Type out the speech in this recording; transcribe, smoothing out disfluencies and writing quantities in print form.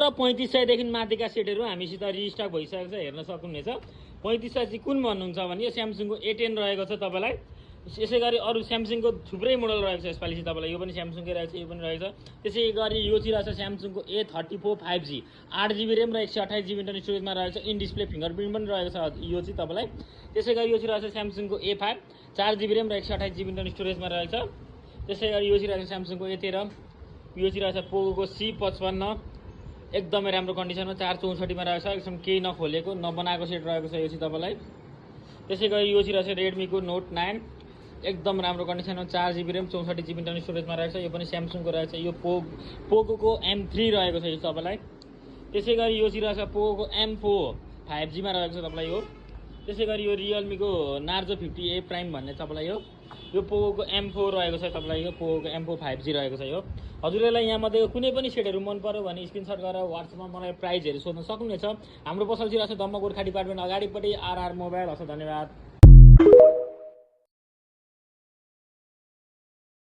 र 3500 देखि माथिका सेटहरू हामीसित रिस्टक भइसकेको छ, हेर्न सक्नुहुनेछ। 3500 चाहिँ कुन भन्नुहुन्छ भने यो स्यामसङको A10 रहेको छ तपाईँलाई। यसै गरी अरू स्यामसङको थुप्रै मोडल रहेको छ यसपालि चाहिँ तपाईँलाई। यो पनि स्यामसङकै रहेको छ, यो पनि रहेको छ। त्यसै गरी यो चाहिँ रहेछ स्यामसङको A34 5G, 8GB ऱ्याम र 128GB इन्टरनल स्टोरेजमा रहेको छ। इन डिस्प्ले फिङ्गरप्रिन्ट पनि रहेको छ यो चाहिँ तपाईँलाई। त्यसै गरी यो चाहिँ रहेछ स्यामसङको A5, 4GB ऱ्याम र 128GB इन्टरनल स्टोरेजमा रहेको छ। त्यसै गरी यो चाहिँ रहेछ स्यामसङको A13, यो चाहिँ रहेछ पोकोको C55, एकदमै राम्रो कन्डिसनमा 464 मा रहेको छ। एकदम केही नखोलेको नबनाएको सेट रहेको छ यो चाहिँ तपाईँलाई। त्यसै गरी यो चाहिँ रहेछ रेडमीको नोट 9, एकदम राम्रो कन्डिसनमा 4GB ऱ्याम 64GB इन्टरनल स्टोरेजमा रहेको छ। यो पनि स्यामसङको रहेको छ। यो पोकोको M3 रहेको छ यो तपाईँलाई। त्यसै गरी यो चाहिँ रहेछ पोकोको M4 5G मा रहेको छ तपाईँलाई यो। त्यसै गरी यो रियलमीको नार्जो 50A प्राइम भन्ने तपाईँलाई यो पोकोको M4 रहेको छ तपाईँलाई। यो पोकोको M4 5G रहेको छ यो। हजुरहरूलाई यहाँमध्ये कुनै पनि सेटहरू मन पर्यो भने स्क्रिनसट गरेर व्हाट्सएपमा मलाई प्राइजहरू सोध्न सक्नुहुनेछ। हाम्रो पसल चाहिँ रहेछ धम्म गोर्खा डिपार्टमेन्ट अगाडिपट्टि RR मोबाइल। हस्, धन्यवाद।